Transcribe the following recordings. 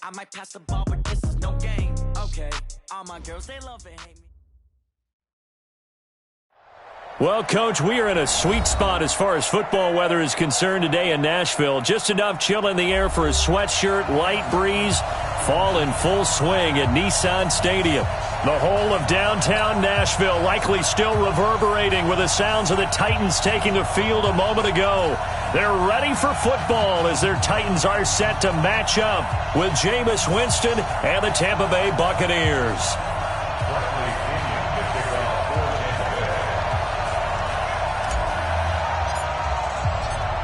I might pass the ball, but this is no game. Okay, all my girls, they love and hate me. Well, Coach, we are in a sweet spot as far as football weather is concerned today in Nashville. Just enough chill in the air for a sweatshirt, light breeze, fall in full swing at Nissan Stadium. The whole of downtown Nashville likely still reverberating with the sounds of the Titans taking the field a moment ago. They're ready for football as their Titans are set to match up with Jameis Winston and the Tampa Bay Buccaneers.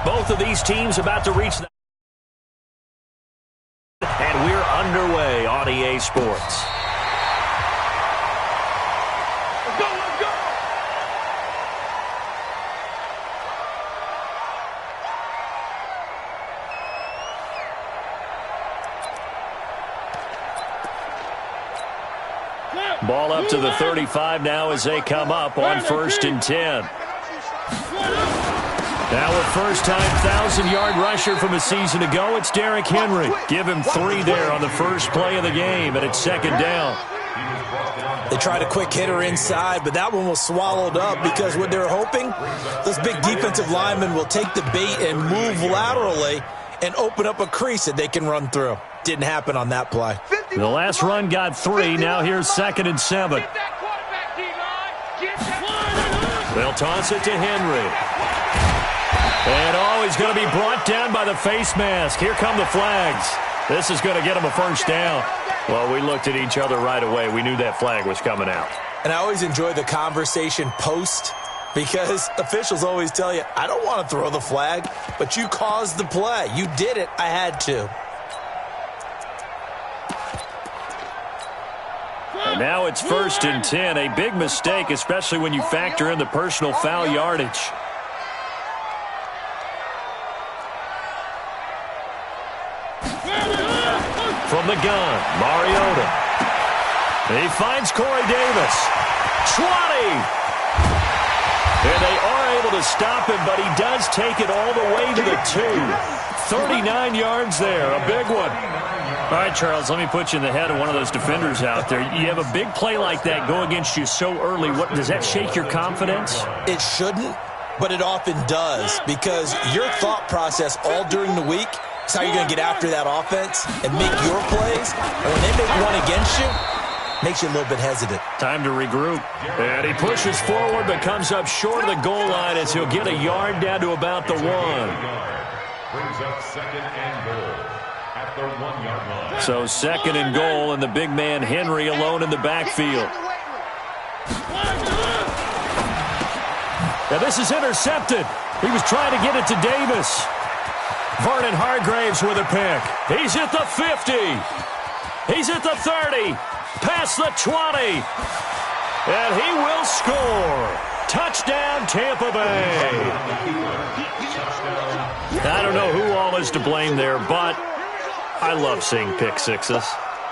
Both of these teams about to reach the... And we're underway on EA Sports. Let's go, let's go! Ball up to the 35 now as they come up on 1st and 10. Now a first-time 1,000-yard rusher from a season ago, it's Derrick Henry. Give him 3 there on the first play of the game, and it's 2nd down. They tried a quick hitter inside, but that one was swallowed up because what they're hoping, those big defensive linemen will take the bait and move laterally and open up a crease that they can run through. Didn't happen on that play. The last run got 3. Now here's 2nd and 7. They'll toss it to Henry. And, he's going to be brought down by the face mask. Here come the flags. This is going to get him a 1st down. Well, we looked at each other right away. We knew that flag was coming out. And I always enjoy the conversation post because officials always tell you, I don't want to throw the flag, but you caused the play. You did it. I had to. And now it's 1st and 10. A big mistake, especially when you factor in the personal foul yardage. From the gun, Mariota. He finds Corey Davis. 20! And they are able to stop him, but he does take it all the way to the 2. 39 yards there, a big one. All right, Charles, let me put you in the head of one of those defenders out there. You have a big play like that go against you so early. What does that shake your confidence? It shouldn't, but it often does because your thought process all during the week is how you're going to get after that offense and make your plays. And when they make one against you, makes you a little bit hesitant. Time to regroup. And he pushes forward but comes up short of the goal line as he'll get a yard down to about the 1. Brings up 2nd and goal at the 1-yard line. So 2nd and goal, and the big man Henry alone in the backfield. Now this is intercepted. He was trying to get it to Davis. Vernon Hargraves with a pick. He's at the 50. He's at the 30. Past the 20. And he will score. Touchdown, Tampa Bay. I don't know who all is to blame there, but I love seeing pick sixes.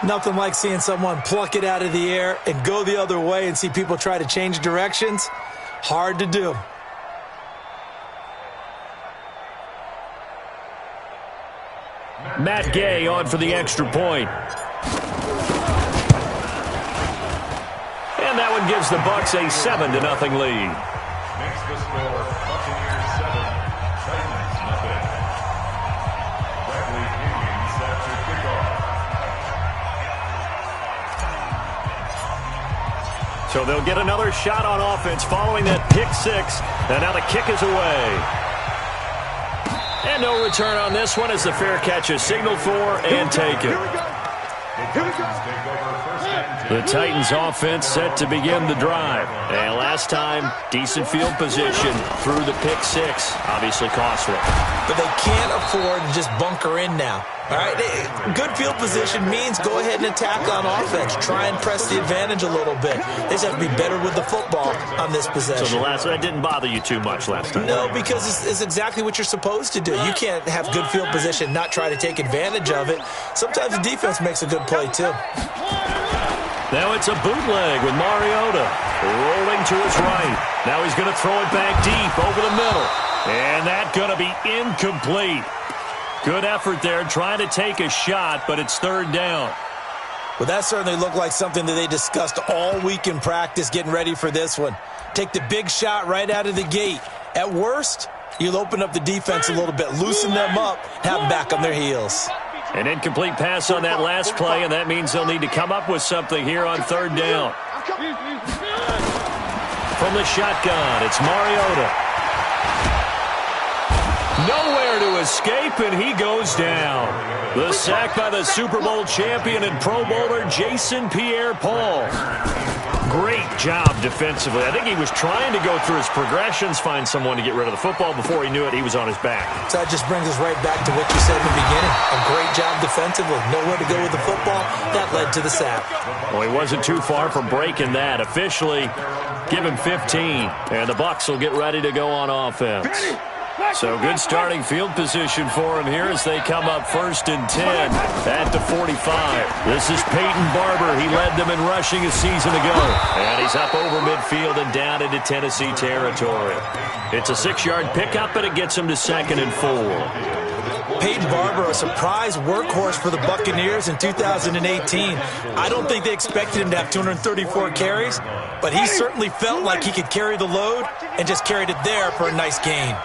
Nothing like seeing someone pluck it out of the air and go the other way and see people try to change directions. Hard to do. Matt Gay on for the extra point. And that one gives the Bucs a 7-0 lead. Makes the score Buccaneers 7, Titans nothing. Bradley Pinion set to kick off. So they'll get another shot on offense following that pick 6. And now the kick is away. And no return on this one as the fair catch is signaled for and taken. The Titans offense set to begin the drive. And last time, decent field position through the pick 6. Obviously costly. But they can't afford to just bunker in now. All right, good field position means go ahead and attack on offense. Try and press the advantage a little bit. They just have to be better with the football on this possession. So that didn't bother you too much last time? No, because it's exactly what you're supposed to do. You can't have good field position, not try to take advantage of it. Sometimes the defense makes a good play, too. Now it's a bootleg with Mariota rolling to his right. Now he's going to throw it back deep over the middle. And that's going to be incomplete. Good effort there, trying to take a shot, but it's third down. Well, that certainly looked like something that they discussed all week in practice getting ready for this one. Take the big shot right out of the gate. At worst, you'll open up the defense a little bit, loosen them up, have them back on their heels. An incomplete pass on that last play, and that means they'll need to come up with something here on third down. From the shotgun, it's Mariota. Nowhere to escape, and he goes down. The sack by the Super Bowl champion and Pro Bowler Jason Pierre-Paul. Great job defensively. I think he was trying to go through his progressions, find someone to get rid of the football. Before he knew it, he was on his back. So that just brings us right back to what you said in the beginning. A great job defensively. Nowhere to go with the football. That led to the sack. Well, he wasn't too far from breaking that. Officially, give him 15, and the Bucs will get ready to go on offense. So good starting field position for him here as they come up 1st and 10 at the 45. This is Peyton Barber. He led them in rushing a season ago. And he's up over midfield and down into Tennessee territory. It's a 6-yard pickup, and it gets him to 2nd and 4. Peyton Barber, a surprise workhorse for the Buccaneers in 2018. I don't think they expected him to have 234 carries, but he certainly felt like he could carry the load and just carried it there for a nice gain.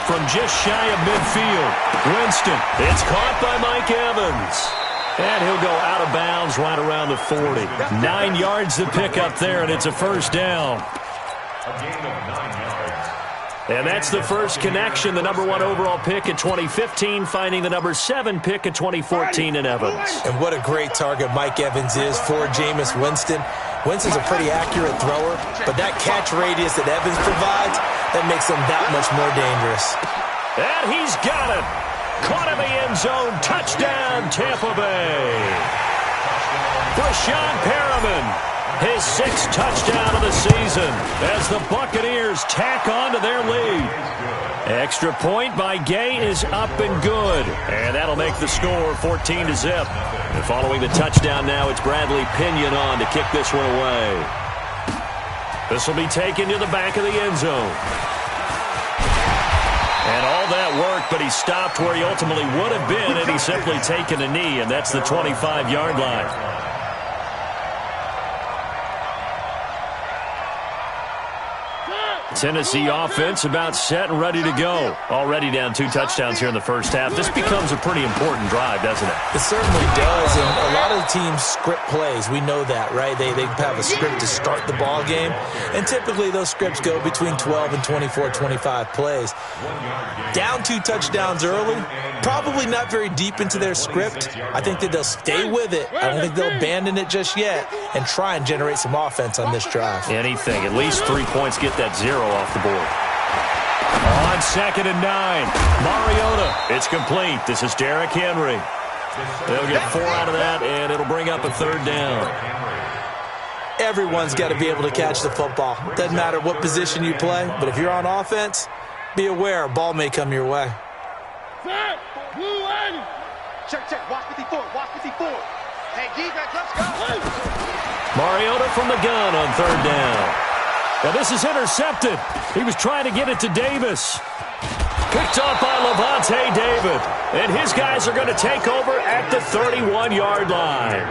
From just shy of midfield, Winston. It's caught by Mike Evans. And he'll go out of bounds right around the 40. 9 yards to pick up there, and it's a first down. A gain of 9 yards. And that's the first connection, the number 1 overall pick in 2015, finding the number 7 pick in 2014 in Evans. And what a great target Mike Evans is for Jameis Winston. Winston's a pretty accurate thrower, but that catch radius that Evans provides, that makes him that much more dangerous. And he's got it. Caught in the end zone. Touchdown, Tampa Bay. Brashon Perriman, his 6th touchdown of the season as the Buccaneers tack on to their lead. Extra point by Gay is up and good. And that'll make the score 14-0. And following the touchdown now, it's Bradley Pinion on to kick this one away. This will be taken to the back of the end zone. And all that work, but he stopped where he ultimately would have been, and he's simply taken a knee, and that's the 25-yard line. Tennessee offense about set and ready to go. Already down 2 touchdowns here in the first half. This becomes a pretty important drive, doesn't it? It certainly does, and a lot of the teams script plays. We know that, right? They have a script to start the ball game, and typically those scripts go between 12 and 24, 25 plays. Down 2 touchdowns early, probably not very deep into their script. I think that they'll stay with it. I don't think they'll abandon it just yet and try and generate some offense on this drive. Anything. At least 3 points, get that 0 off the board. On 2nd and 9, Mariota. It's complete. This is Derrick Henry. They'll get 4 out of that, and it'll bring up a 3rd down. Everyone's got to be able to catch the football. Doesn't matter what position you play, but if you're on offense, be aware a ball may come your way. Check, watch 54, watch 54. Hey, defense, let's go. Mariota from the gun on 3rd down. Now this is intercepted. He was trying to get it to Davis. Picked off by Levante David. And his guys are going to take over at the 31-yard line.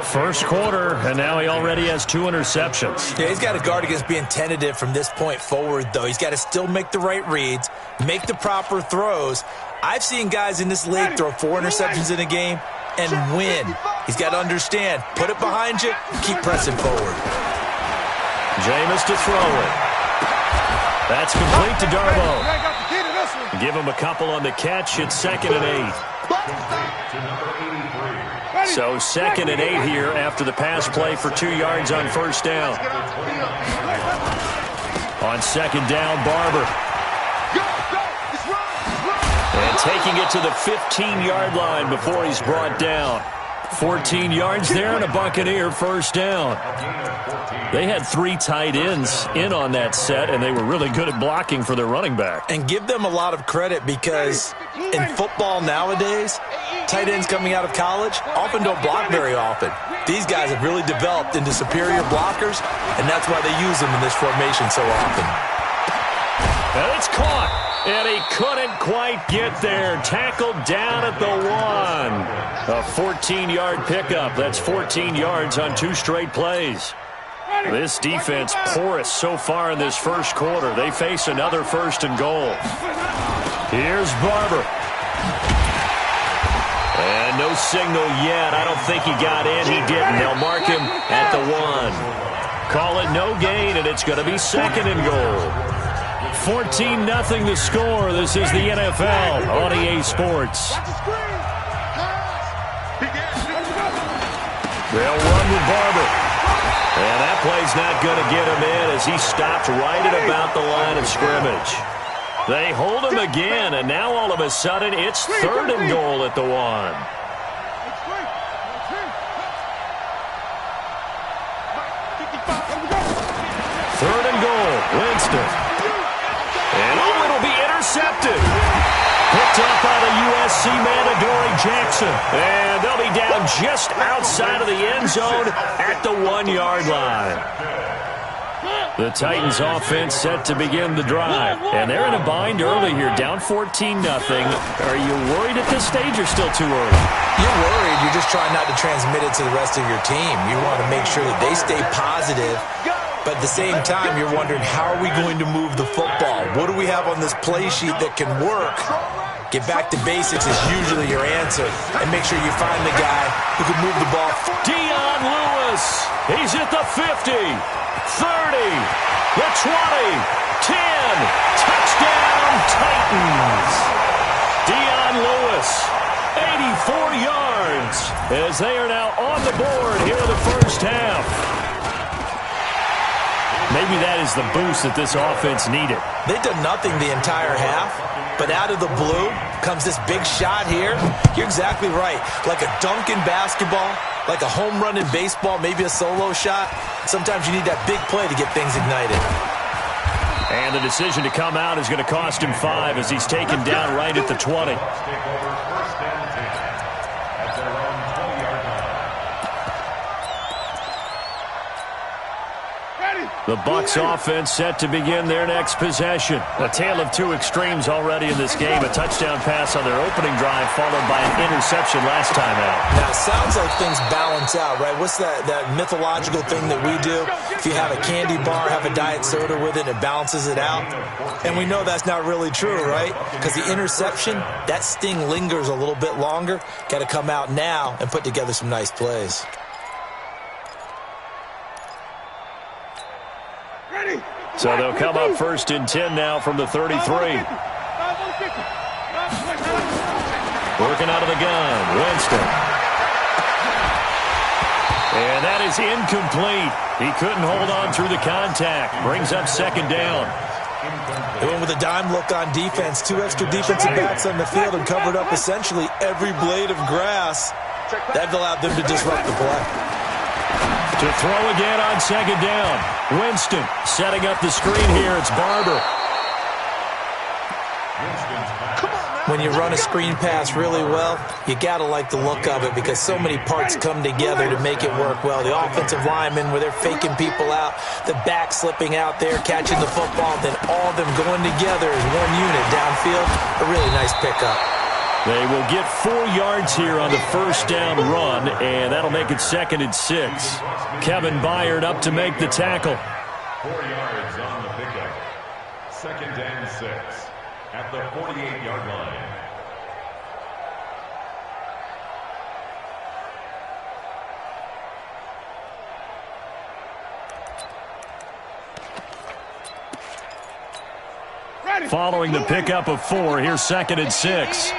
First quarter, and now he already has 2 interceptions. Yeah, he's got to guard against being tentative from this point forward, though. He's got to still make the right reads, make the proper throws. I've seen guys in this league throw 4 interceptions in a game and win. He's got to understand, put it behind you, keep pressing forward. Jameis to throw it. That's complete to Darboh. Give him a couple on the catch. It's 2nd and 8. So 2nd and 8 here after the pass play for 2 yards on 1st down. On 2nd down, Barber. And taking it to the 15-yard line before he's brought down. 14 yards there and a Buccaneer 1st down. They had 3 tight ends in on that set, and they were really good at blocking for their running back. And give them a lot of credit because in football nowadays, tight ends coming out of college often don't block very often. These guys have really developed into superior blockers, and that's why they use them in this formation so often. And it's caught. And he couldn't quite get there. Tackled down at the 1. A 14-yard pickup. That's 14 yards on 2 straight plays. This defense porous so far in this first quarter. They face another 1st and goal. Here's Barber. And no signal yet. I don't think he got in. He didn't. They'll mark him at the 1. Call it no gain, and it's going to be 2nd and goal. 14-0 the score. This is the NFL on EA Sports. They'll run with Barber. And that play's not going to get him in as he stopped right at about the line of scrimmage. They hold him again, and now all of a sudden it's 3rd and goal at the 1. 3rd and goal, Winston. And it'll be intercepted. Picked up by the USC man, Adoree Jackson. And they'll be down just outside of the end zone at the 1-yard line. The Titans offense set to begin the drive. And they're in a bind early here, down 14-0. Are you worried at this stage or still too early? You're worried. You're just trying not to transmit it to the rest of your team. You want to make sure that they stay positive. But at the same time, you're wondering, how are we going to move the football? What do we have on this play sheet that can work? Get back to basics is usually your answer. And make sure you find the guy who can move the ball. Dion Lewis. He's at the 50, 30, the 20, 10. Touchdown, Titans. Dion Lewis, 84 yards, as they are now on the board here in the first half. Maybe that is the boost that this offense needed. They've done nothing the entire half, but out of the blue comes this big shot here. You're exactly right. Like a dunk in basketball, like a home run in baseball, maybe a solo shot. Sometimes you need that big play to get things ignited. And the decision to come out is going to cost him 5 as he's taken down right at the 20. The Bucs offense set to begin their next possession. A tale of 2 extremes already in this game. A touchdown pass on their opening drive followed by an interception last time out. Now, it sounds like things balance out, right? What's that mythological thing that we do? If you have a candy bar, have a diet soda with it, it balances it out. And we know that's not really true, right? Because the interception, that sting lingers a little bit longer. Got to come out now and put together some nice plays. So they'll come up 1st and 10 now from the 33. Working out of the gun, Winston. And that is incomplete. He couldn't hold on through the contact. Brings up 2nd down. They went with a dime look on defense. 2 extra defensive backs on the field and covered up essentially every blade of grass. That allowed them to disrupt the play. To throw again on 2nd down. Winston setting up the screen here. It's Barber. When you run a screen pass really well, you got to like the look of it because so many parts come together to make it work well. The offensive linemen, where they're faking people out, the back slipping out there, catching the football, then all of them going together as one unit downfield. A really nice pickup. They will get 4 yards here on the 1st down run, and that'll make it 2nd and 6. Kevin Byard up to make the tackle. 4 yards on the pickup. 2nd and 6 at the 48-yard line. Following the pickup of 4, here's 2nd and 6.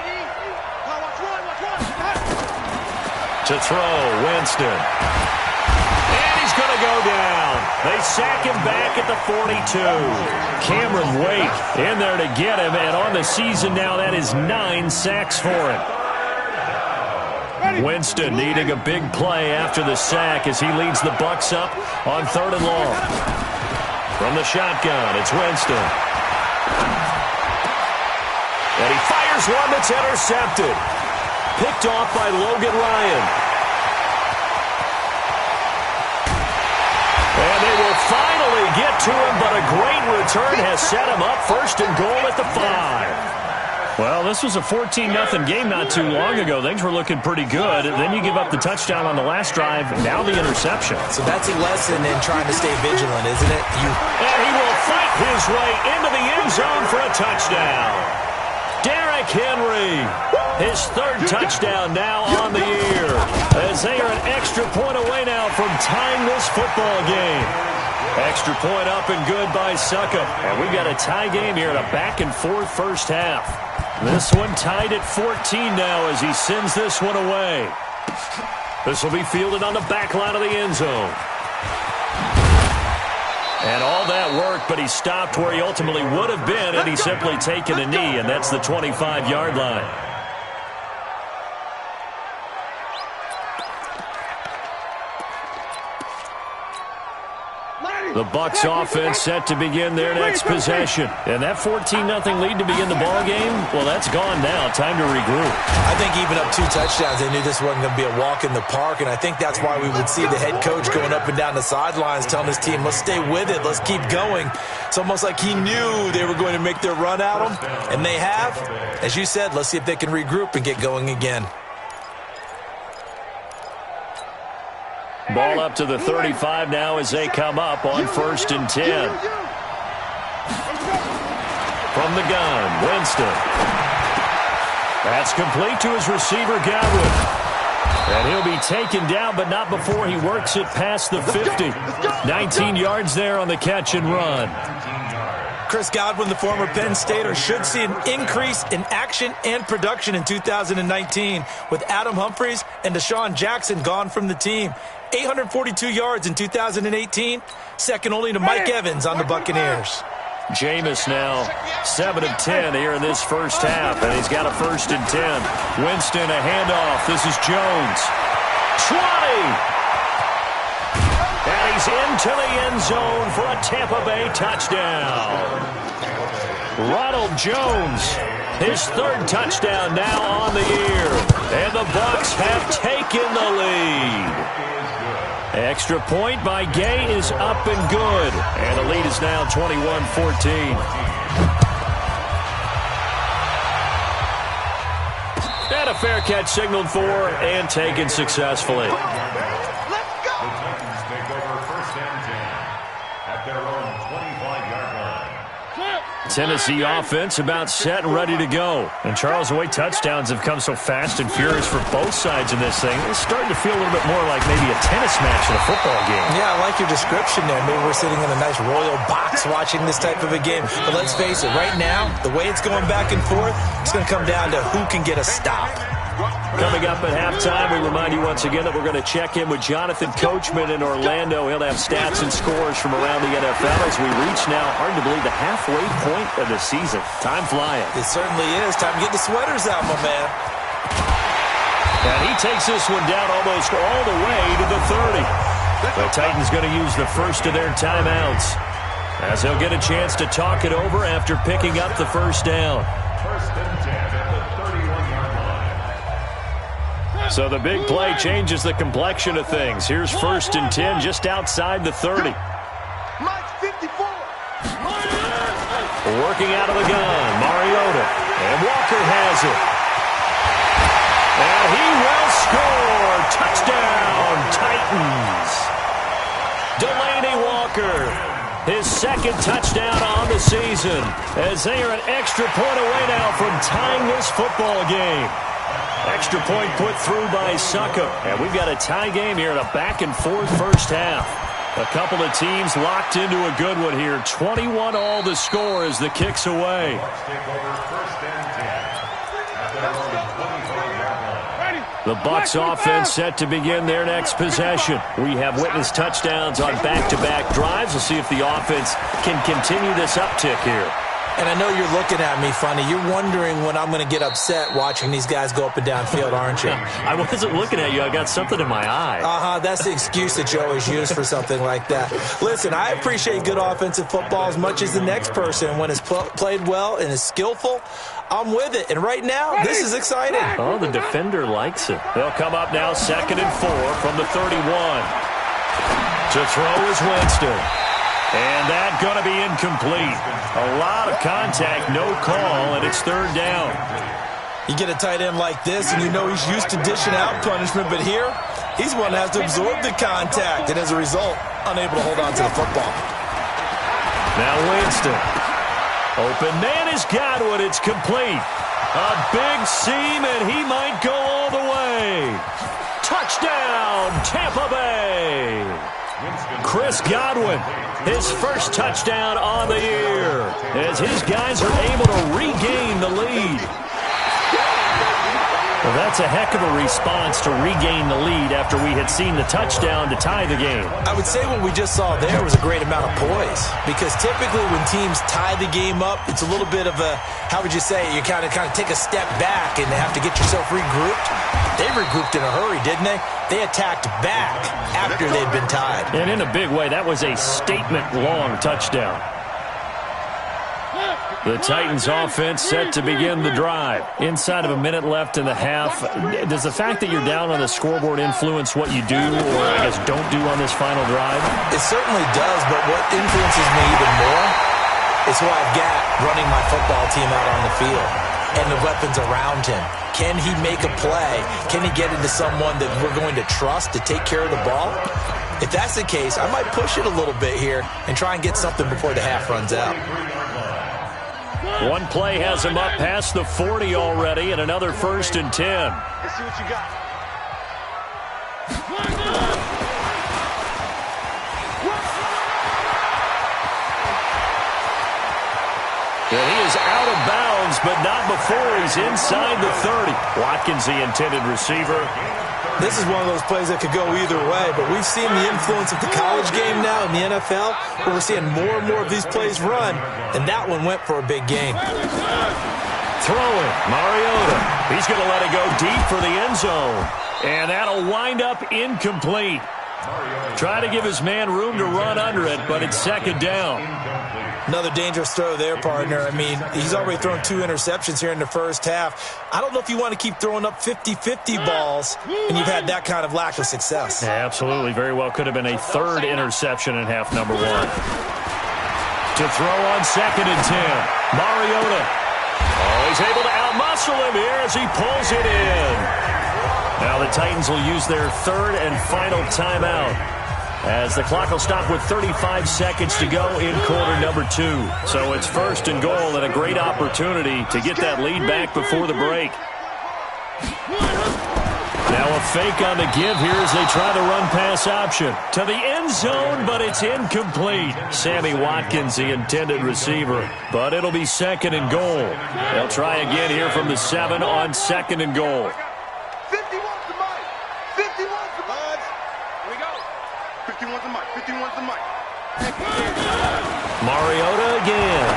To throw, Winston. And he's going to go down. They sack him back at the 42. Cameron Wake in there to get him, and on the season now, that is 9 sacks for him. Winston needing a big play after the sack as he leads the Bucs up on 3rd and long. From the shotgun, it's Winston. And he fires one that's intercepted. Picked off by Logan Ryan. And they will finally get to him, but a great return has set him up first and goal at the 5. Well, this was a 14-0 game not too long ago. Things were looking pretty good. Then you give up the touchdown on the last drive, now the interception. So that's a lesson in trying to stay vigilant, isn't it? And he will fight his way into the end zone for a touchdown. Derrick Henry, his third touchdown now on the year, as they are an extra point away now from tying this football game. Extra point up and good by Succop. And we've got a tie game here in a back-and-forth first half. This one tied at 14 now as he sends this one away. This will be fielded on the back line of the end zone. And all that worked, but he stopped where he ultimately would have been had he simply taken a knee, and that's the 25-yard line. The Bucs offense set to begin their next possession. And that 14-0 lead to begin the ball game, well, that's gone now. Time to regroup. I think even up 2 touchdowns, they knew this wasn't going to be a walk in the park, and I think that's why we would see the head coach going up and down the sidelines telling his team, let's stay with it, let's keep going. It's almost like he knew they were going to make their run at him, and they have. As you said, let's see if they can regroup and get going again. Ball up to the 35 now as they come up on 1st and 10. From the gun, Winston. That's complete to his receiver, Godwin. And he'll be taken down, but not before he works it past the 50. 19 yards there on the catch and run. Chris Godwin, the former Penn Stater, should see an increase in action and production in 2019 with Adam Humphries and Deshaun Jackson gone from the team. 842 yards in 2018, second only to Mike Evans on the Buccaneers. Jameis now 7 of 10 here in this first half, and he's got a 1st and 10. Winston, a handoff. This is Jones. 20! And he's into the end zone for a Tampa Bay touchdown. Ronald Jones, his 3rd touchdown now on the year. And the Bucs have taken the lead. Extra point by Gay is up and good. And the lead is now 21-14. And a fair catch signaled for and taken successfully. Tennessee offense about set and ready to go. And Charles, the way touchdowns have come so fast and furious for both sides in this thing, it's starting to feel a little bit more like maybe a tennis match in a football game. Yeah, I like your description there. Maybe we're sitting in a nice royal box watching this type of a game. But let's face it, right now, the way it's going back and forth, it's going to come down to who can get a stop. Coming up at halftime, we remind you once again that we're going to check in with Jonathan Coachman in Orlando. He'll have stats and scores from around the NFL as we reach now, hard to believe, the halfway point of the season. Time flying. It certainly is. Time to get the sweaters out, my man. And he takes this one down almost all the way to the 30. The Titans going to use the first of their timeouts as they'll get a chance to talk it over after picking up the first down. 1st and 10 at the 31-yard line. So the big play changes the complexion of things. Here's 1st and 10 just outside the 30. Mike 54. Working out of the gun, Mariota. And Walker has it. And he will score. Touchdown, Titans. Delaney Walker, his 2nd touchdown on the season, as they are an extra point away now from tying this football game. Extra point put through by Succop. And we've got a tie game here in a back-and-forth first half. A couple of teams locked into a good one here. 21 all the score as the kick's away. The Bucs offense set to begin their next possession. We have witnessed touchdowns on back-to-back drives. We'll see if the offense can continue this uptick here. And I know you're looking at me funny. You're wondering when I'm going to get upset watching these guys go up and down field, aren't you? I wasn't looking at you. I got something in my eye. That's the excuse that you always use for something like that. Listen, I appreciate good offensive football as much as the next person. When it's played well and is skillful, I'm with it. And right now, this is exciting. Oh, the defender likes it. They'll come up now 2nd and 4 from the 31. To throw is Winston. And that's going to be incomplete. A lot of contact, no call, and it's third down. You get a tight end like this, and you know he's used to dishing out punishment, but here, he's one that has to absorb the contact, and as a result, unable to hold on to the football. Now Winston. Open man is Godwin. It's complete. A big seam, and he might go all the way. Touchdown, Tampa Bay. Chris Godwin, his first touchdown on the year, as his guys are able to regain the lead. Well, that's a heck of a response to regain the lead after we had seen the touchdown to tie the game. I would say what we just saw there was a great amount of poise, because typically when teams tie the game up, it's a little bit of a, how would you say, you kind of take a step back and have to get yourself regrouped. They regrouped in a hurry, didn't they? They attacked back after they'd been tied. And in a big way, that was a statement-long touchdown. The Titans offense set to begin the drive. Inside of a minute left in the half. Does the fact that you're down on the scoreboard influence what you do, or I guess don't do on this final drive? It certainly does, but what influences me even more is who I've got running my football team out on the field and the weapons around him. Can he make a play? Can he get into someone that we're going to trust to take care of the ball? If that's the case, I might push it a little bit here and try and get something before the half runs out. One play has him up past the 40 already, and another 1st and 10. Let's see what you got. And he is out of bounds, but not before he's inside the 30. Watkins, the intended receiver. This is one of those plays that could go either way, but we've seen the influence of the college game now in the NFL, where we're seeing more and more of these plays run, and that one went for a big gain. Throwing, Mariota. He's going to let it go deep for the end zone. And that'll wind up incomplete. Try to give his man room to run under it, but it's second down. Another dangerous throw there, partner. I mean, he's already thrown 2 interceptions here in the first half. I don't know if you want to keep throwing up 50-50 balls, and you've had that kind of lack of success. Yeah, absolutely. Very well could have been a 3rd interception in half number 1. To throw on 2nd and 10. Mariota. Oh, he's able to outmuscle him here as he pulls it in. Now the Titans will use their 3rd and final timeout, as the clock will stop with 35 seconds to go in quarter number 2. So it's 1st and goal, and a great opportunity to get that lead back before the break. Now a fake on the give here as they try the run-pass option. To the end zone, but it's incomplete. Sammy Watkins, the intended receiver. But it'll be 2nd and goal. They'll try again here from the 7 on 2nd and goal. 51's the mic. 51's the mic. Here we go. 51's the mic. 51's the mic. Mariota again.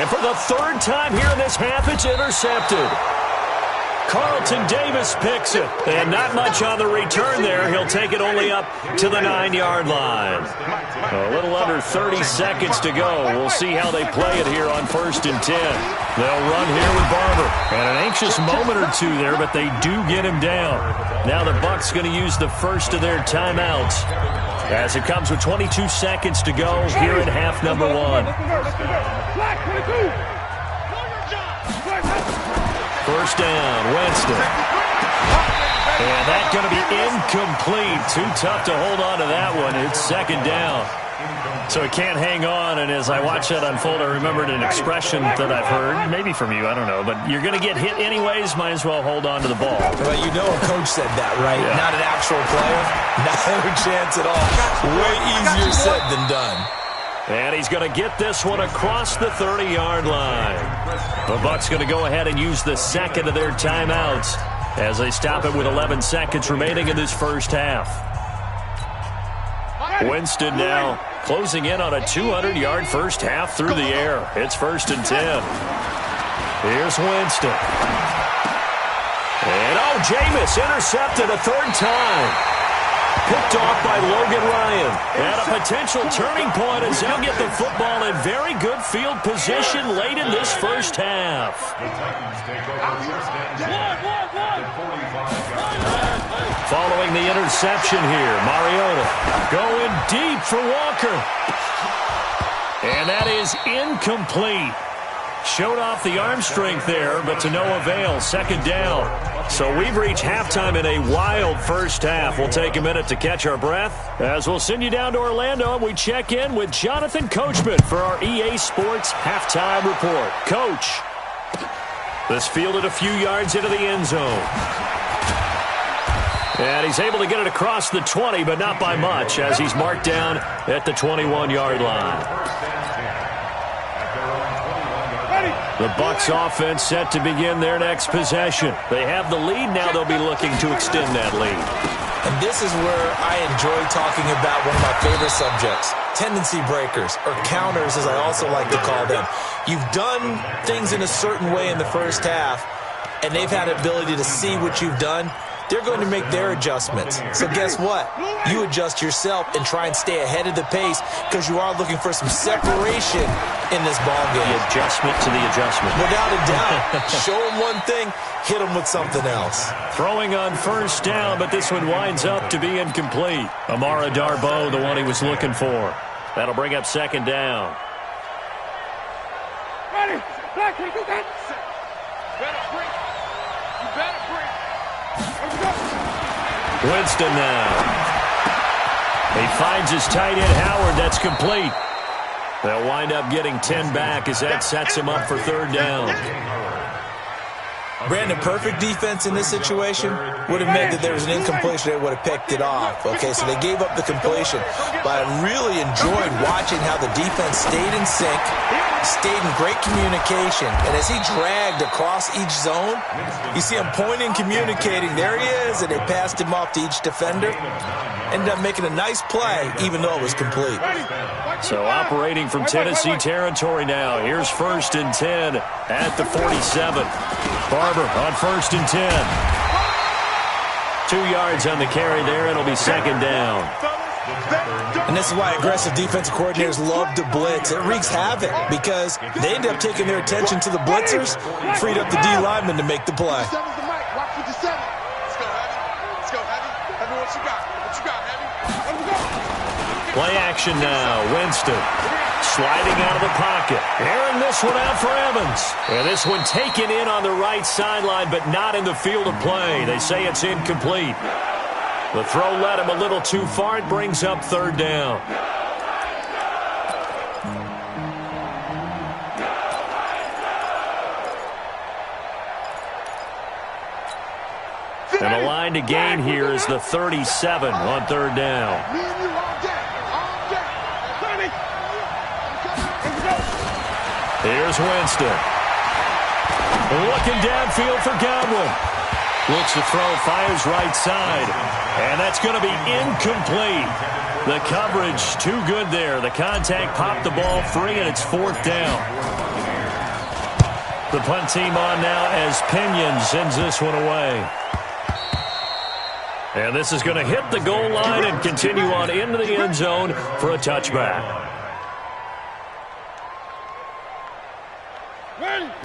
And for the 3rd time here in this half, it's intercepted. Carlton Davis picks it. And not much on the return there. He'll take it only up to the 9-yard line. A little under 30 seconds to go. We'll see how they play it here on 1st and 10. They'll run here with Barber. And an anxious moment or two there, but they do get him down. Now the Bucs going to use the first of their timeouts, as it comes with 22 seconds to go here in half number 1. First down, Winston. And that's going to be incomplete. Too tough to hold on to that one. It's 2nd down. So he can't hang on, and as I watch that unfold, I remembered an expression that I've heard, maybe from you, I don't know, but you're going to get hit anyways, might as well hold on to the ball. Well, you know a coach said that, right? Yeah. Not an actual player. Not a chance at all. Way easier said than done. And he's going to get this one across the 30-yard line. The Bucs going to go ahead and use the 2nd of their timeouts as they stop it with 11 seconds remaining in this first half. Winston now closing in on a 200-yard first half through the air. It's 1st and 10. Here's Winston. And Jameis intercepted a 3rd time. Picked off by Logan Ryan. And a potential turning point as they'll get the football in very good field position late in this first half. Following the interception here, Mariota going deep for Walker. And that is incomplete. Showed off the arm strength there, but to no avail. Second down. So we've reached halftime in a wild first half. We'll take a minute to catch our breath as we'll send you down to Orlando and we check in with Jonathan Coachman for our EA Sports Halftime Report. Coach, this fielded a few yards into the end zone. And he's able to get it across the 20, but not by much, as he's marked down at the 21-yard line. The Bucs offense set to begin their next possession. They have the lead. Now they'll be looking to extend that lead. And this is where I enjoy talking about one of my favorite subjects, tendency breakers, or counters as I also like to call them. You've done things in a certain way in the first half, and they've had the ability to see what you've done. They're going to make their adjustments. So guess what? You adjust yourself and try and stay ahead of the pace because you are looking for some separation in this ball game. The adjustment to the adjustment. Without a doubt. Show them one thing, hit them with something else. Throwing on first down, but this one winds up to be incomplete. Amara Darboh, the one he was looking for. That'll bring up second down. Ready? Black, you got it. Better break. You better break. Winston now. He finds his tight end, Howard. That's complete. They'll wind up getting 10 back as that sets him up for third down. Brandon, perfect defense in this situation would have meant that there was an incompletion. They would have picked it off. Okay, so they gave up the completion. But I really enjoyed watching how the defense stayed in sync, stayed in great communication. And as he dragged across each zone, you see him pointing, communicating. There he is, and they passed him off to each defender. Ended up making a nice play, even though it was complete. So operating from Tennessee territory now. Here's 1st and 10 at the 47. Barber on 1st and 10. 2 yards on the carry there. It'll be second down. And this is why aggressive defensive coordinators love to blitz. It wreaks havoc because they end up taking their attention to the blitzers, freed up the D lineman to make the play. Play action now. Winston sliding out of the pocket. Airing this one out for Evans. And this one taken in on the right sideline, but not in the field of play. They say it's incomplete. The throw led him a little too far. It brings up third down. And the line to gain here is the 37 on third down. Here's Winston. Looking downfield for Godwin. Looks to throw, fires right side. And that's going to be incomplete. The coverage too good there. The contact popped the ball free, and it's fourth down. The punt team on now as Pinion sends this one away. And this is going to hit the goal line and continue on into the end zone for a touchback.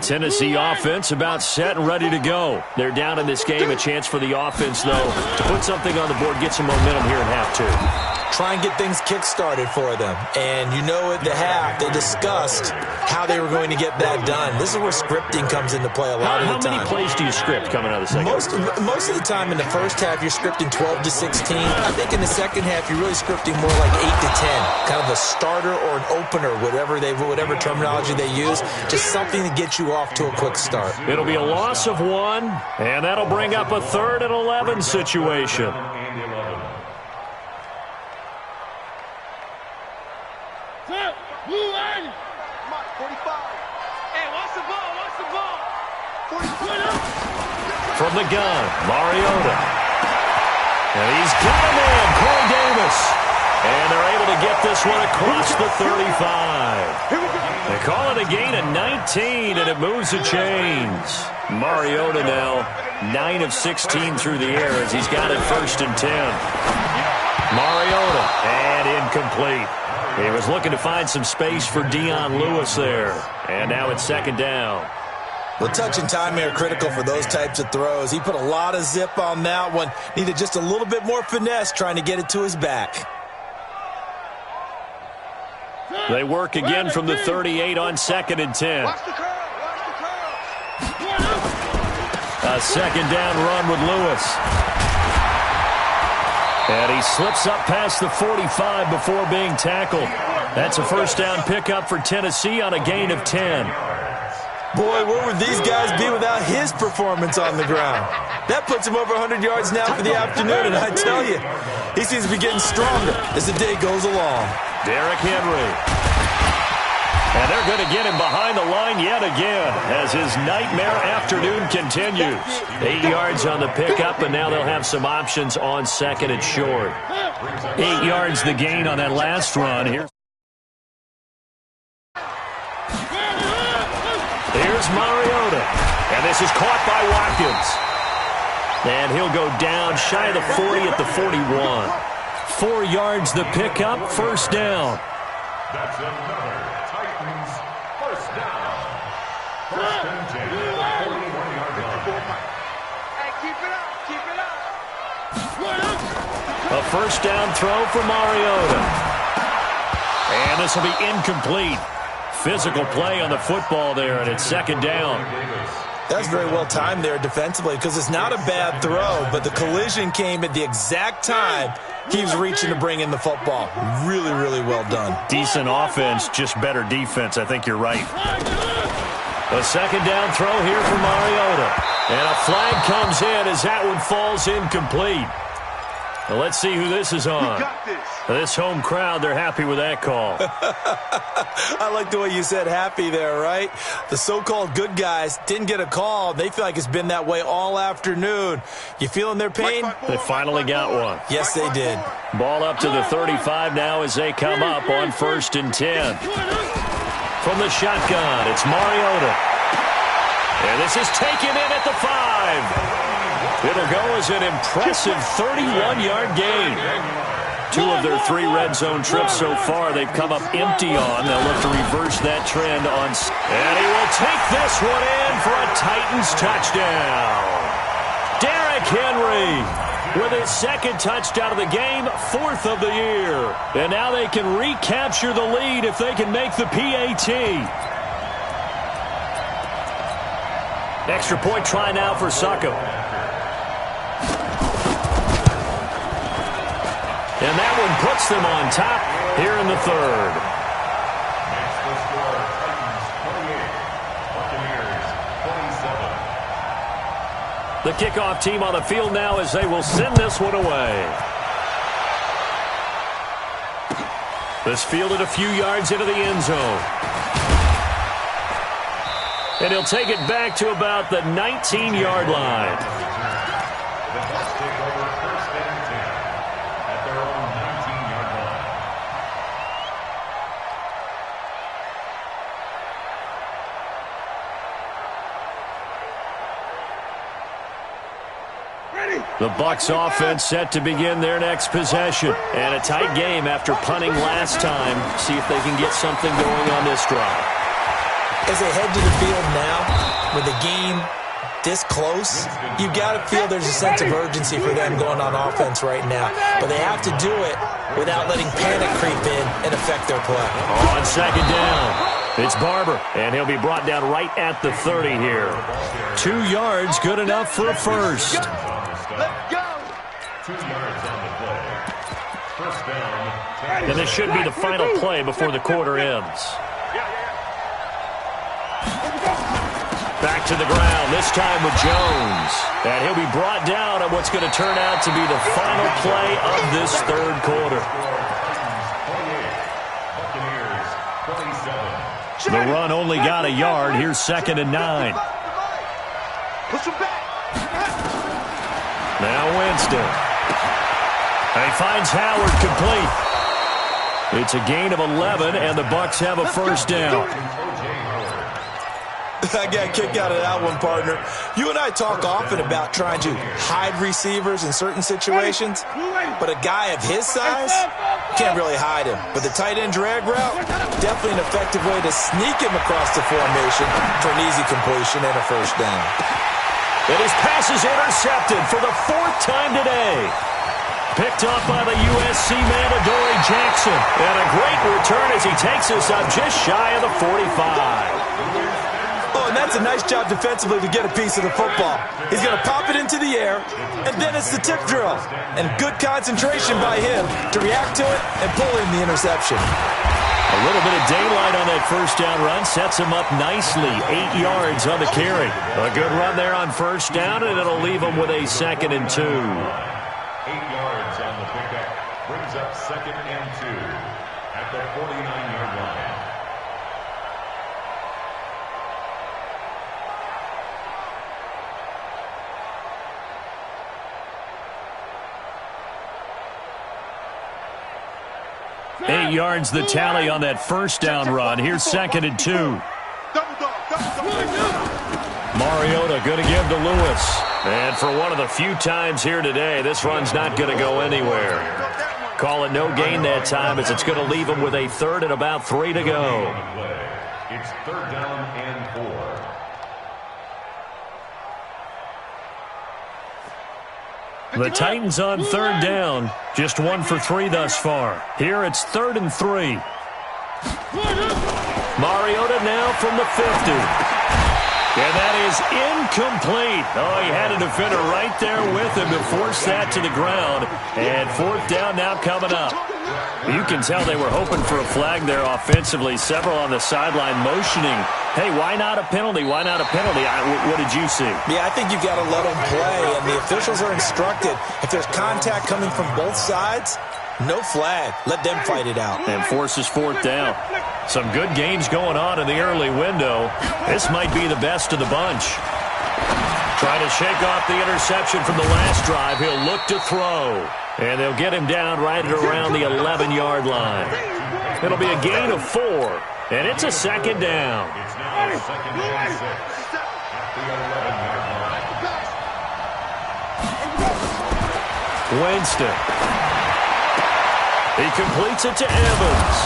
Tennessee offense about set and ready to go. They're down in this game. A chance for the offense, though, to put something on the board, get some momentum here in half two. Try and get things kick-started for them. And you know at the half, they discussed how they were going to get that done. This is where scripting comes into play a lot of the time. How many plays do you script coming out of the second? Most of the time in the first half, you're scripting 12 to 16. I think in the second half, you're really scripting more like 8 to 10. Kind of a starter or an opener, whatever terminology they use. Just something to get you off to a quick start. It'll be a loss of 1, and that'll bring up a 3rd and 11 situation. From the gun, Mariota. And he's got a man, Corey Davis. And they're able to get this one across the 35. They call it a gain of 19, and it moves the chains. Mariota now 9 of 16 through the air as he's got it 1st and 10. Mariota, and incomplete. He was looking to find some space for Dion Lewis there. And now it's second down. Well, touch and time are critical for those types of throws. He put a lot of zip on that one. Needed just a little bit more finesse trying to get it to his back. They work again from the 38 on 2nd and 10. Watch the curl. Watch the curl. A second down run with Lewis. And he slips up past the 45 before being tackled. That's a first down pickup for Tennessee on a gain of 10. Boy, where would these guys be without his performance on the ground? That puts him over 100 yards now for the afternoon, and I tell you, he seems to be getting stronger as the day goes along. Derrick Henry. And they're going to get him behind the line yet again as his nightmare afternoon continues. 8 yards on the pickup, and now they'll have some options on 2nd and short. 8 yards the gain on that last run. Here's Mariota. And this is caught by Watkins. And he'll go down shy of the 40 at the 41. 4 yards the pickup, first down. That's another Titans first down. First and 10, 41-yard line. Hey, keep it up. Keep it up. A first down throw for Mariota. And this will be incomplete. Physical play on the football there, and it's 2nd down. That's very well timed there defensively because it's not a bad throw, but the collision came at the exact time he was reaching to bring in the football. Really, really well done. Decent offense, just better defense. I think you're right. A second down throw here for Mariota. And a flag comes in as that one falls incomplete. Well, let's see who this is on. This home crowd, they're happy with that call. I like the way you said happy there, right? The so-called good guys didn't get a call. They feel like it's been that way all afternoon. You feeling their pain? They finally got one. Yes, they did. Ball up to the 35 now as they come up on 1st and 10. From the shotgun, it's Mariota. And this is taken in at the 5. It'll go as an impressive 31-yard gain. 2 of their 3 red zone trips so far they've come up empty on. They'll look to reverse that trend on. And he will take this one in for a Titans touchdown. Derrick Henry with his 2nd touchdown of the game, 4th of the year. And now they can recapture the lead if they can make the PAT. Extra point try now for Sacco. And that one puts them on top here in the 3rd. Makes the score Titans 28, Buccaneers 27. The kickoff team on the field now as they will send this one away. This fielded a few yards into the end zone. And he'll take it back to about the 19-yard line. The Bucs take over 1st and 10 at their own 19-yard line. The Bucs offense set to begin their next possession. And a tight game after punting last time. See if they can get something going on this drive. As they head to the field now, with the game this close, you got to feel there's a sense of urgency for them going on offense right now. But they have to do it without letting panic creep in and affect their play. On 2nd down, it's Barber, and he'll be brought down right at the 30 here. 2 yards, good enough for a first. Let's go. 2 yards on the play. First down. And this should be the final play before the quarter ends. Back to the ground, this time with Jones. And he'll be brought down on what's going to turn out to be the final play of this 3rd quarter. The run only got a yard. Here's 2nd and 9. Push him back. Now Winston. And he finds Howard complete. It's a gain of 11, and the Bucs have a first down. I got a kick out of that one, partner. You and I talk often about trying to hide receivers in certain situations, but a guy of his size can't really hide him. But the tight end drag route, definitely an effective way to sneak him across the formation for an easy completion and a first down. And his pass is intercepted for the 4th time today. Picked off by the USC man, Adoree Jackson. And a great return as he takes us up just shy of the 45. Oh, and that's a nice job defensively to get a piece of the football. He's going to pop it into the air, and then it's the tip drill. And good concentration by him to react to it and pull in the interception. A little bit of daylight on that first down run sets him up nicely. 8 yards on the carry. A good run there on first down, and it'll leave him with a 2nd and 2. 8 yards on the pickup. Brings up 2nd and 2 at the 49-yard line. Eight yards the tally on that first down run. Here's 2nd and 2. Mariota going to give to Lewis. And for one of the few times here today, this run's not going to go anywhere. Call it no gain that time as it's going to leave him with a 3rd and about 3 to go. It's 3rd down and 4. The Titans on 3rd down. Just 1 for 3 thus far. Here it's 3rd and 3. Mariota now from the 50. And that is incomplete. Oh, he had a defender right there with him to force that to the ground. And 4th down now coming up. You can tell they were hoping for a flag there offensively. Several on the sideline motioning. Hey, why not a penalty? Why not a penalty? What did you see? Yeah, I think you've got to let them play. And the officials are instructed, if there's contact coming from both sides, no flag. Let them fight it out. And forces 4th down. Some good games going on in the early window. This might be the best of the bunch. Trying to shake off the interception from the last drive. He'll look to throw. And they'll get him down right at around the 11-yard line. It'll be a gain of 4. And it's a 2nd down. It's now 2nd and 6 at the 11-yard line. Winston. He completes it to Evans.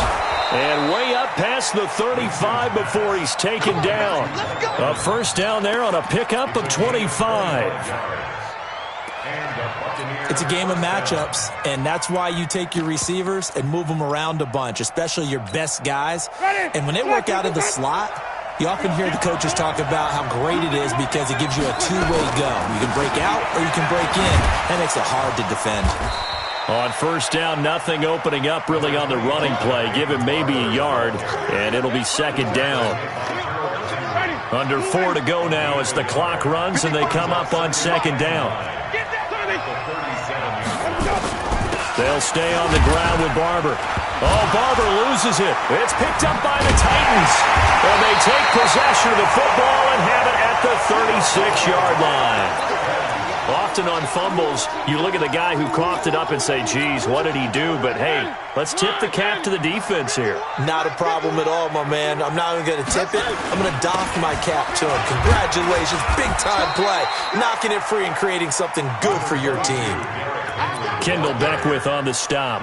And way up past the 35 before he's taken down. A first down there on a pickup of 25. It's a game of matchups, and that's why you take your receivers and move them around a bunch, especially your best guys. And when they work out of the slot, you often hear the coaches talk about how great it is because it gives you a two-way go. You can break out or you can break in. That makes it hard to defend. On first down, nothing opening up really on the running play. Give him maybe a yard, and it'll be 2nd down. Under 4 to go now as the clock runs, and they come up on 2nd down. They'll stay on the ground with Barber. Oh, Barber loses it. It's picked up by the Titans. And they take possession of the football and have it at the 36-yard line. Often on fumbles, you look at the guy who coughed it up and say, geez, what did he do? But, hey, let's tip the cap to the defense here. Not a problem at all, my man. I'm not even going to tip it. I'm going to doff my cap to him. Congratulations. Big-time play. Knocking it free and creating something good for your team. Kendall Beckwith on the stop.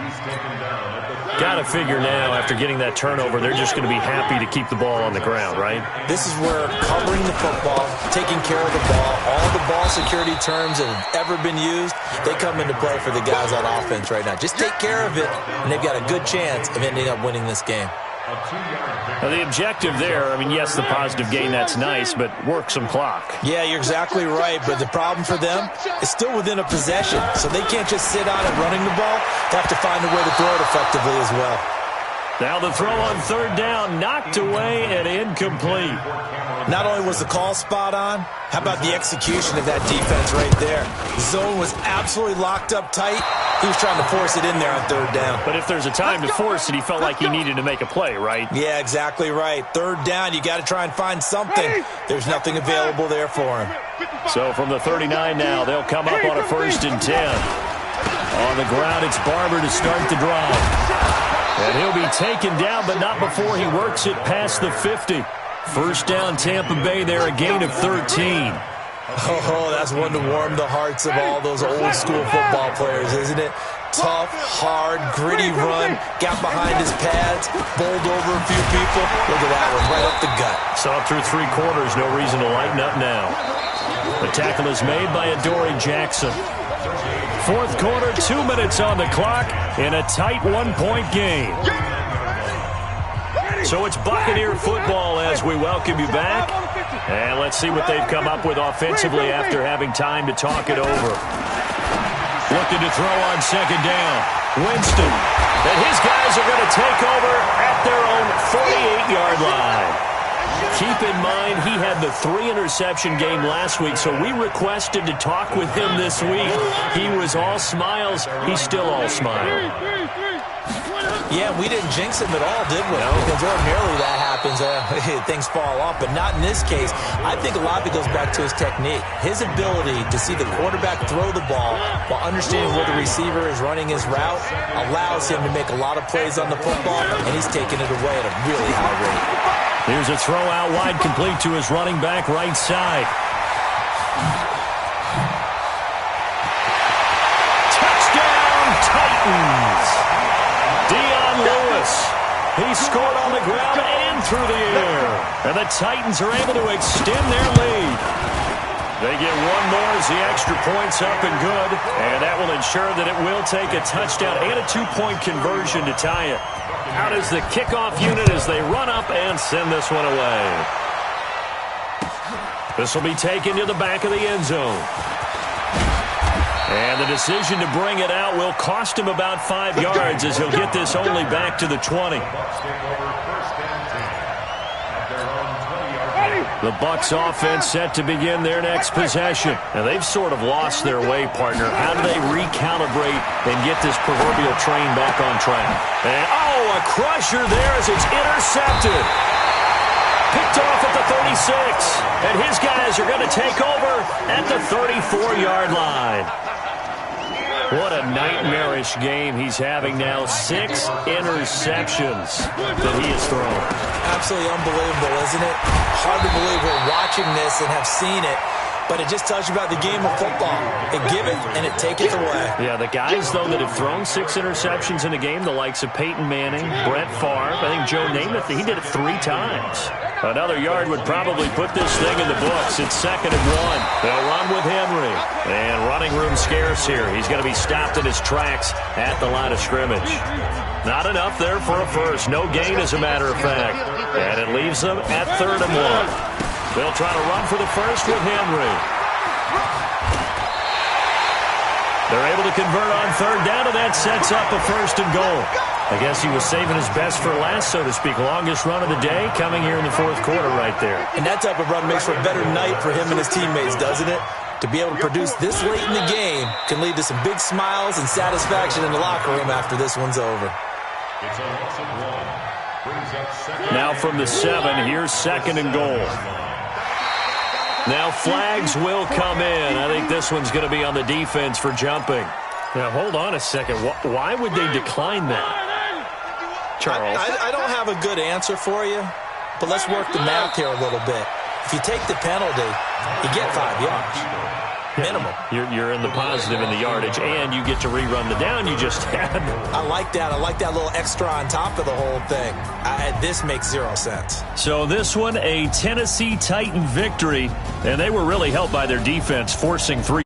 Got to figure now, after getting that turnover, they're just going to be happy to keep the ball on the ground, right? This is where covering the football, taking care of the ball, all the ball security terms that have ever been used, they come into play for the guys on offense right now. Just take care of it, and they've got a good chance of ending up winning this game. Now, the objective there, I mean, yes, the positive gain, that's nice, but work some clock. Yeah, you're exactly right, but the problem for them is still within a possession, so they can't just sit on it running the ball. They have to find a way to throw it effectively as well. Now the throw on 3rd down, knocked away and incomplete. Not only was the call spot on, how about the execution of that defense right there? The zone was absolutely locked up tight. He was trying to force it in there on 3rd down. But if there's a time to force it, he felt like he needed to make a play, right? Yeah, exactly right. 3rd down, you got to try and find something. There's nothing available there for him. So from the 39 now, they'll come up on a 1st and 10. On the ground, it's Barber to start the drive. And he'll be taken down, but not before he works it past the 50. First down, Tampa Bay there, a gain of 13. Oh, that's one to warm the hearts of all those old-school football players, isn't it? Tough, hard, gritty run, got behind his pads, bowled over a few people. Look at that one, right up the gut. Saw it through 3 quarters, no reason to lighten up now. The tackle is made by Adoree Jackson. Fourth quarter, 2 minutes on the clock in a tight 1-point game. So it's Buccaneer football as we welcome you back. And let's see what they've come up with offensively after having time to talk it over. Looking to throw on second down. Winston. And his guys are going to take over at their own 48-yard line. Keep in mind, he had the 3-interception game last week, so we requested to talk with him this week. He was all smiles. He's still all smile. Yeah, we didn't jinx him at all, did we? No. Because ordinarily that happens. Things fall off, but not in this case. I think a lot of it goes back to his technique. His ability to see the quarterback throw the ball while understanding where the receiver is running his route allows him to make a lot of plays on the football, and he's taking it away at a really high rate. Here's a throw out wide, complete to his running back right side. Touchdown, Titans! Dion Lewis. He scored on the ground and through the air. And the Titans are able to extend their lead. They get one more as the extra point's up and good. And that will ensure that it will take a touchdown and a 2-point conversion to tie it. Out is the kickoff unit as they run up and send this one away. This will be taken to the back of the end zone. And the decision to bring it out will cost him about 5 yards as he'll get this only back to the 20. The Bucs offense set to begin their next possession. And they've sort of lost their way, partner. How do they recalibrate and get this proverbial train back on track? And, a crusher there as it's intercepted. Picked off at the 36. And his guys are going to take over at the 34-yard line. What a nightmarish game he's having now. 6 interceptions that he has thrown. Absolutely unbelievable, isn't it? Hard to believe we're watching this and have seen it, but it just tells you about the game of football. It give it and it take it away. Yeah, the guys, though, that have thrown 6 interceptions in a game, the likes of Peyton Manning, Brett Favre, I think Joe Namath, he did it 3 times. Another yard would probably put this thing in the books. It's 2nd and 1. They'll run with Henry. And running room scarce here. He's going to be stopped in his tracks at the line of scrimmage. Not enough there for a first. No gain, as a matter of fact. And it leaves them at 3rd and 1. They'll try to run for the first with Henry. They're able to convert on 3rd down, and that sets up a 1st and goal. I guess he was saving his best for last, so to speak. Longest run of the day coming here in the 4th quarter right there. And that type of run makes for a better night for him and his teammates, doesn't it? To be able to produce this late in the game can lead to some big smiles and satisfaction in the locker room after this one's over. It's a loss of 1. Brings up 2nd. Now from the 7, here's 2nd and goal. Now flags will come in. I think this one's going to be on the defense for jumping. Now hold on a second. Why would they decline that? Charles? I don't have a good answer for you, but let's work the math here a little bit. If you take the penalty, you get 5 yards. Minimum. You're in the positive in the yardage, and you get to rerun the down you just had. I like that. I like that little extra on top of the whole thing. This makes 0 sense. So this one, a Tennessee Titan victory, and they were really helped by their defense, forcing 3.